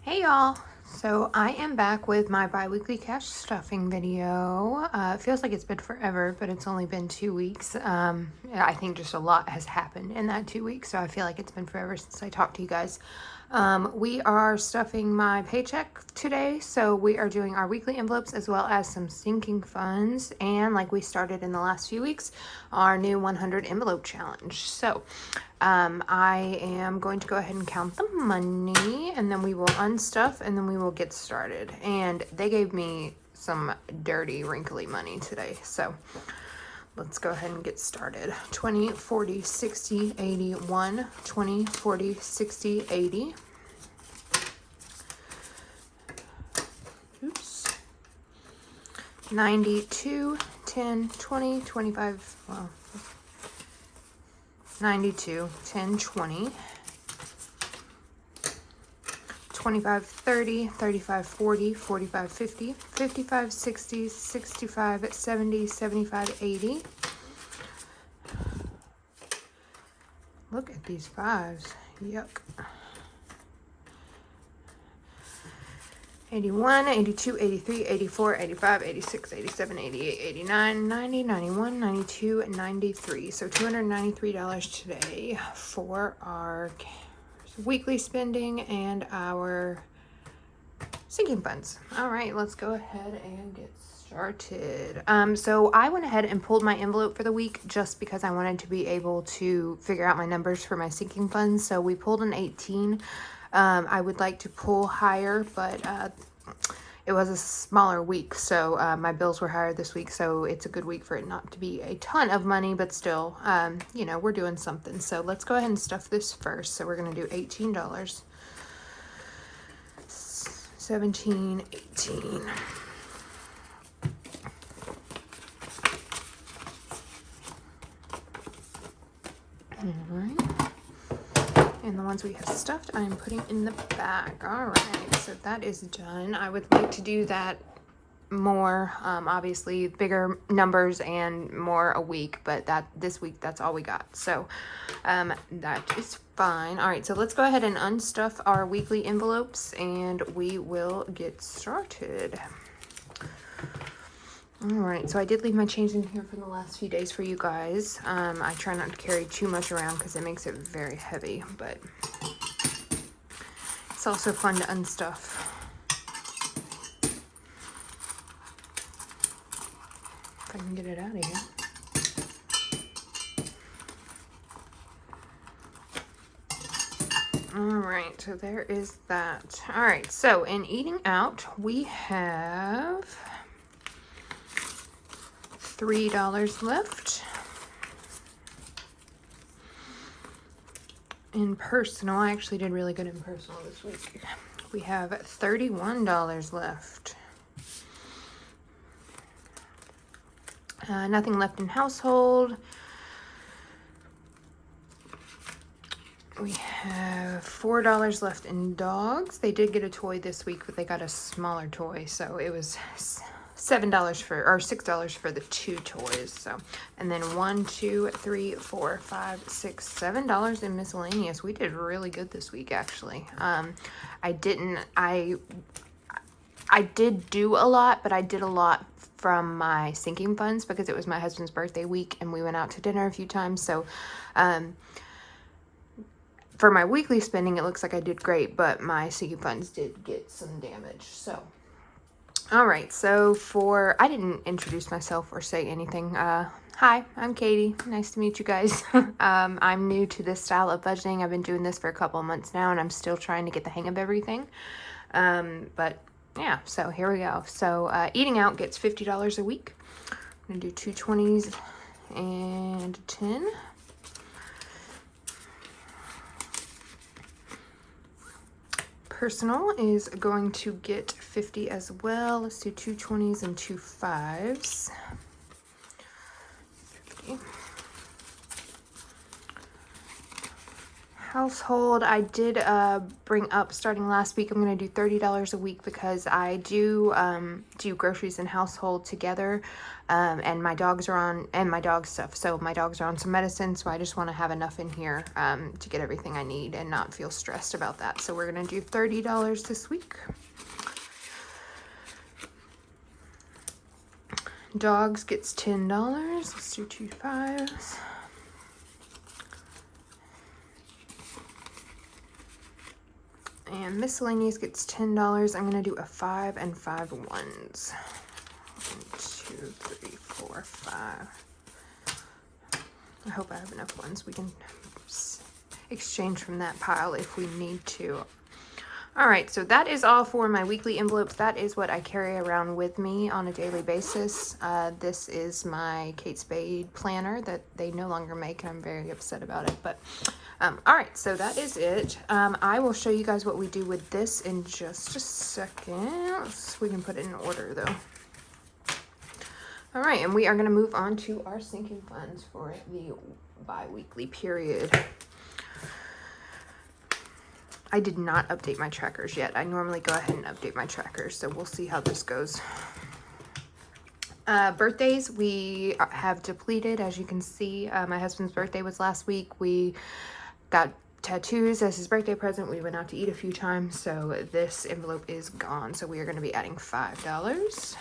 Hey y'all, so I am back with my bi-weekly cash stuffing video. It feels like it's been forever, but it's only been 2 weeks. I think just a lot has happened in that 2 weeks, so I feel like it's been forever since I talked to you guys. We are stuffing my paycheck today, so we are doing our weekly envelopes as well as some sinking funds, and like we started in the last few weeks, our new 100 envelope challenge. So I am going to go ahead and count the money, and then we will unstuff, and then we will get started. And they gave me some dirty, wrinkly money today, so let's go ahead and get started. 20, 40, 60, 80, 1, 20, 40, 60, 80. Oops. 92, 10, 20, 25, well, 92, 10, 20, 25, 30, 35, 40, 45, 50, 55, 60, 65, 70, 75, 80. Look at these fives. Yuck. 81, 82, 83, 84, 85, 86, 87, 88, 89, 90, 91, 92, 93. So $293 today for our weekly spending and our sinking funds. All right, let's go ahead and get started. So I went ahead and pulled my envelope for the week just because I wanted to be able to figure out my numbers for my sinking funds. So we pulled an 18. I would like to pull higher, but it was a smaller week, so my bills were higher this week, so it's a good week for it not to be a ton of money, but still, you know, we're doing something. So let's go ahead and stuff this first. So we're going to do $18, 17, 18. All right. And the ones we have stuffed, I'm putting in the bag. All right, so that is done. I would like to do that more, obviously bigger numbers and more a week, but this week, that's all we got. So that is fine. All right, so let's go ahead and unstuff our weekly envelopes and we will get started. All right, so I did leave my change in here from the last few days for you guys. I try not to carry too much around because it makes it very heavy, but it's also fun to unstuff. If I can get it out of here. All right, so there is that. All right, so in eating out, we have $3 left. In personal, I actually did really good in personal this week. We have $31 left. Nothing left in household. We have $4 left in dogs. They did get a toy this week, but they got a smaller toy, so it was $6 for the 2 toys. So, and then $1, $2, $3, $4, $5, $6, $7 in miscellaneous. We did really good this week, actually. I did do a lot, but I did a lot from my sinking funds because it was my husband's birthday week and we went out to dinner a few times. So, for my weekly spending, it looks like I did great, but my sinking funds did get some damage. So, all right, so I didn't introduce myself or say anything. Hi, I'm Katie. Nice to meet you guys. I'm new to this style of budgeting. I've been doing this for a couple of months now, and I'm still trying to get the hang of everything. But yeah, so here we go. So eating out gets $50 a week. I'm gonna do 2 20s and 10. Personal is going to get 50 as well. Let's do 2 20s and 2 5s. 50. household, I did bring up starting last week, I'm going to do $30 a week because I do do groceries and household together, and my dogs are on, and my dog stuff. So my dogs are on some medicine, so I just want to have enough in here to get everything I need and not feel stressed about that. So we're going to do $30 this week. Dogs gets $10. Let's do 2 5s. And miscellaneous gets $10. I'm going to do a 5 and 5 ones. 1, 2, 3, 4, 5. I hope I have enough ones. We can exchange from that pile if we need to. All right, so that is all for my weekly envelopes. That is what I carry around with me on a daily basis. This is my Kate Spade planner that they no longer make, and I'm very upset about it. But all right, so that is it. I will show you guys what we do with this in just a second. We can put it in order though. All right, and we are going to move on to our sinking funds for the bi-weekly period. I did not update my trackers yet. I normally go ahead and update my trackers, so we'll see how this goes. Birthdays, we have depleted, as you can see. My husband's birthday was last week. We got tattoos as his birthday present. We went out to eat a few times, so this envelope is gone. So we are going to be adding $5.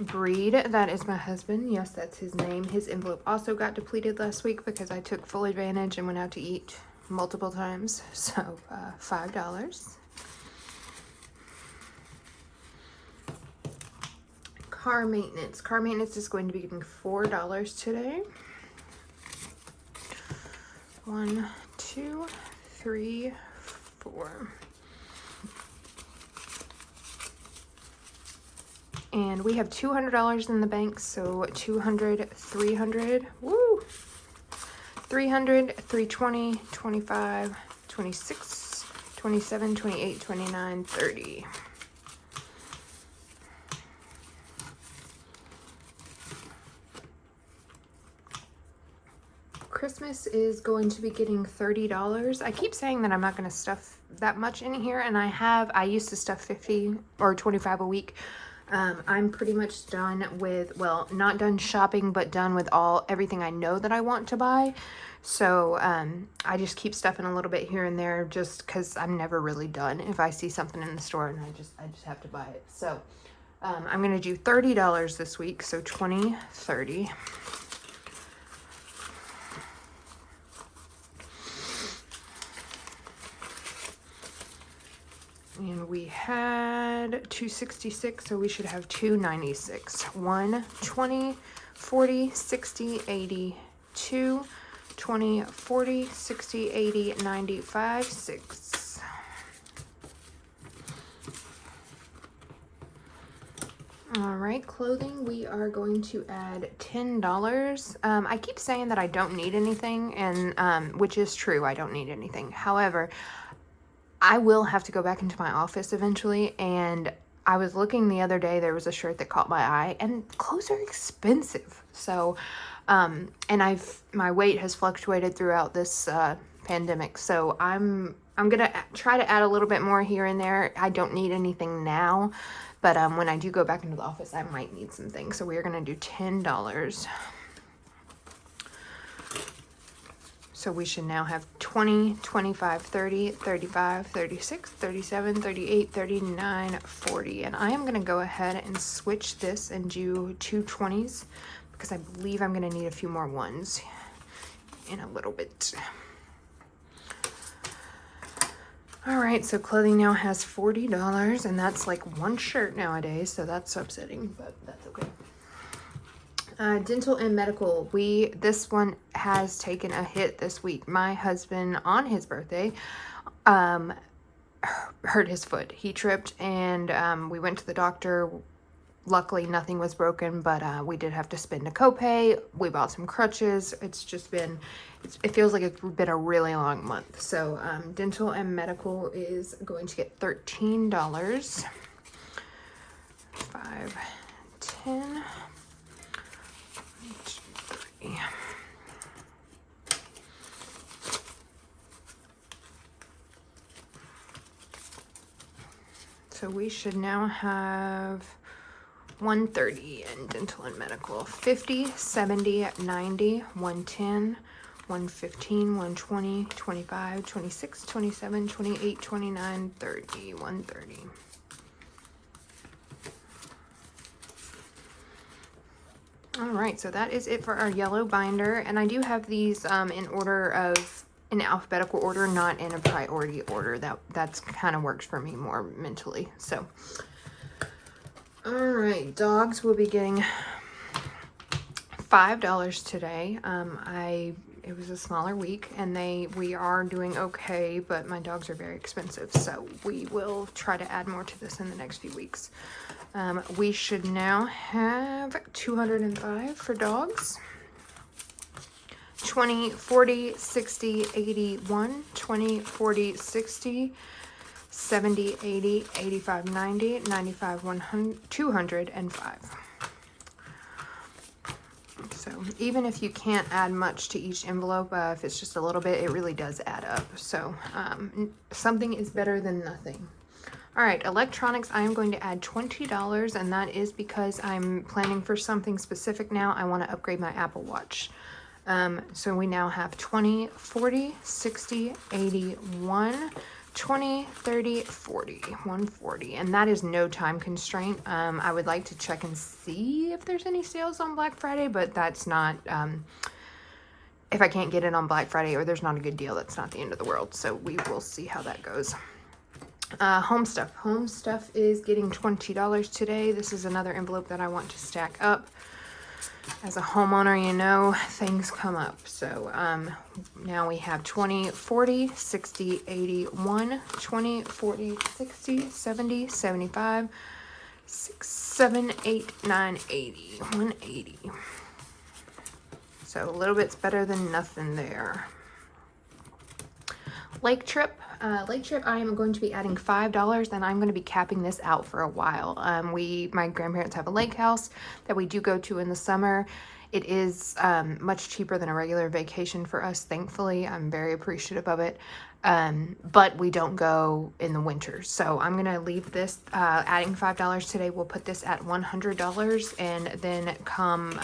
Breed, that is my husband. Yes, that's his name. His envelope also got depleted last week because I took full advantage and went out to eat multiple times. So $5. Car maintenance. Car maintenance is going to be getting $4 today. 1, 2, 3, 4. And we have $200 in the bank, so 200, 300, woo! 300, 320, 25, 26, 27, 28, 29, 30. Christmas is going to be getting $30. I keep saying that I'm not going to stuff that much in here, and I used to stuff 50 or 25 a week. I'm pretty much done with, well, not done shopping, but done with everything I know that I want to buy. So I just keep stuffing a little bit here and there just because I'm never really done if I see something in the store and I just have to buy it. So I'm going to do $30 this week. So 20, 30. And we had 266, so we should have 296. 1, 20, 40, 60, 80, 2, 20, 40, 60, 80, 95, 6. All right, clothing, we are going to add $10. I keep saying that I don't need anything, and which is true, I don't need anything. However, I will have to go back into my office eventually, and I was looking the other day, there was a shirt that caught my eye, and clothes are expensive. So, and my weight has fluctuated throughout this pandemic, so I'm gonna try to add a little bit more here and there. I don't need anything now, but when I do go back into the office, I might need some things. So we are gonna do $10. So we should now have 20, 25, 30, 35, 36, 37, 38, 39, 40. And I am going to go ahead and switch this and do 2 20s because I believe I'm going to need a few more ones in a little bit. All right, so clothing now has $40, and that's like one shirt nowadays, so that's upsetting, but that's okay. Dental and medical, this one has taken a hit this week. My husband, on his birthday, hurt his foot. He tripped, and we went to the doctor. Luckily, nothing was broken, but we did have to spend a copay. We bought some crutches. It's just been, it feels like it's been a really long month. So dental and medical is going to get $13. 5, 10, 1, 2, So we should now have 130 in dental and medical. 50, 70, 90, 110, 115, 120, 25, 26, 27, 28, 29, 30, 130. All right, so that is it for our yellow binder. And I do have these in order of, in alphabetical order, not in a priority order. That's kind of works for me more mentally. So, all right, dogs will be getting $5 today. It was a smaller week, and we are doing okay, but my dogs are very expensive, so we will try to add more to this in the next few weeks. We should now have 205 for dogs. 20, 40, 60, 81, 20, 40, 60, 70, 80, 85, 90, 95, 100, 205. So even if you can't add much to each envelope, if it's just a little bit, it really does add up. So something is better than nothing. All right, electronics, I am going to add $20, and that is because I'm planning for something specific now. I want to upgrade my Apple Watch. So we now have 20, 40, 60, 81, 20, 30, 40, 140, and that is no time constraint. I would like to check and see if there's any sales on Black Friday, but that's not, if I can't get it on Black Friday or there's not a good deal, that's not the end of the world. So we will see how that goes. Home stuff is getting $20 today. This is another envelope that I want to stack up. As a homeowner, you know, things come up. So now we have 20, 40, 60, 81, 20, 40, 60, 70, 75, 6, 7, 8, 9, 80, 180. So a little bit's better than nothing there. Lake trip, I am going to be adding $5, and I'm going to be capping this out for a while. My grandparents have a lake house that we do go to in the summer. It is much cheaper than a regular vacation for us, thankfully. I'm very appreciative of it. But we don't go in the winter. So I'm going to leave this, adding $5 today. We'll put this at $100, and then come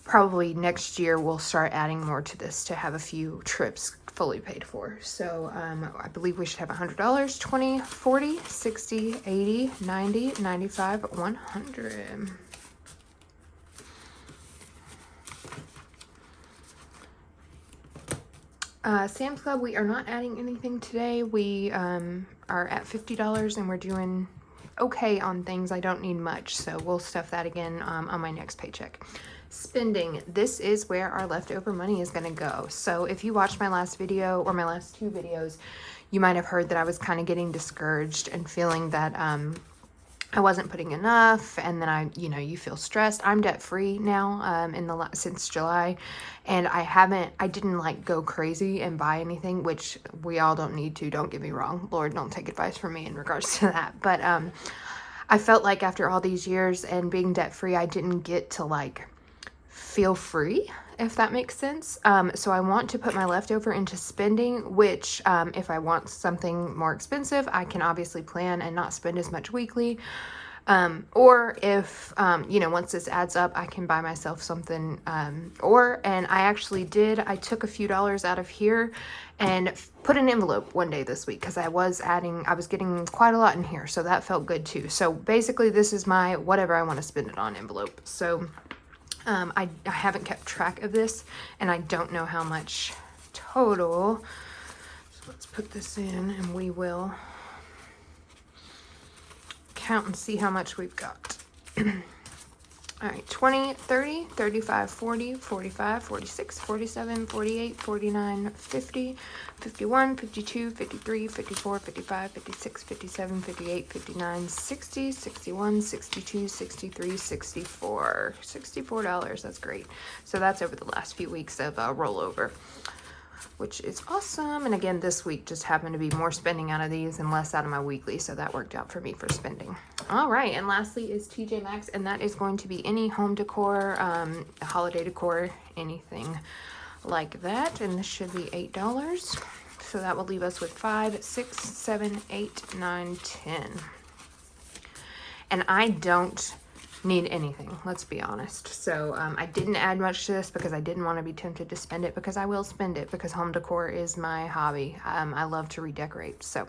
probably next year we'll start adding more to this to have a few trips fully paid for. So I believe we should have $100, 20, 40, 60, 80, 90, 95, 100. Sam's Club, we are not adding anything today. We are at $50, and we're doing okay on things. I don't need much, so we'll stuff that again on my next paycheck. Spending, this is where our leftover money is going to go. So if you watched my last video or my last two videos, you might have heard that I was kind of getting discouraged and feeling that I wasn't putting enough, and then you feel stressed. I'm debt free now since July, and I didn't like go crazy and buy anything, which we all don't need to, don't get me wrong. Lord, don't take advice from me in regards to that. But I felt like after all these years and being debt free, I didn't get to like feel free, if that makes sense. So I want to put my leftover into spending, which if I want something more expensive, I can obviously plan and not spend as much weekly. Or if, once this adds up, I can buy myself something, and I took a few dollars out of here and put an envelope one day this week, because I was getting quite a lot in here. So that felt good too. So basically this is my whatever I want to spend it on envelope. So I haven't kept track of this, and I don't know how much total. So let's put this in, and we will count and see how much we've got. All right, 20, 30, 35, 40, 45, 46, 47, 48, 49, 50, 51, 52, 53, 54, 55, 56, 57, 58, 59, 60, 61, 62, 63, 64. $64, that's great. So that's over the last few weeks of rollover. which is awesome. And again, this week just happened to be more spending out of these and less out of my weekly, so that worked out for me for spending. All right, and lastly is TJ Maxx, and that is going to be any home decor, holiday decor, anything like that, and this should be $8. So that will leave us with 5, 6, 7, 8, 9, 10. And I don't need anything, let's be honest. So I didn't add much to this because I didn't want to be tempted to spend it, because I will spend it because home decor is my hobby. I love to redecorate. So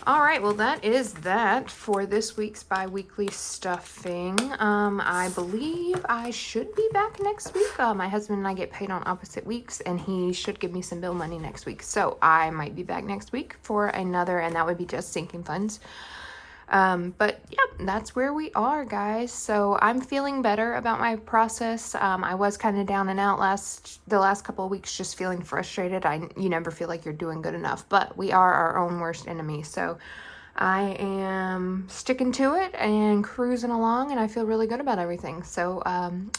all right, well, that is that for this week's bi-weekly stuffing. I believe I should be back next week. My husband and I get paid on opposite weeks, and he should give me some bill money next week. So I might be back next week for another, and that would be just sinking funds. But yep, that's where we are, guys. So I'm feeling better about my process. I was kind of down and out the last couple of weeks, just feeling frustrated. You never feel like you're doing good enough, but we are our own worst enemy. So I am sticking to it and cruising along, and I feel really good about everything. So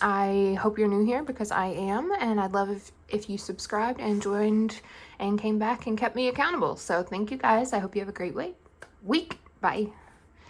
I hope you're new here, because I am, and I'd love if you subscribed and joined and came back and kept me accountable. So thank you, guys. I hope you have a great week. Bye.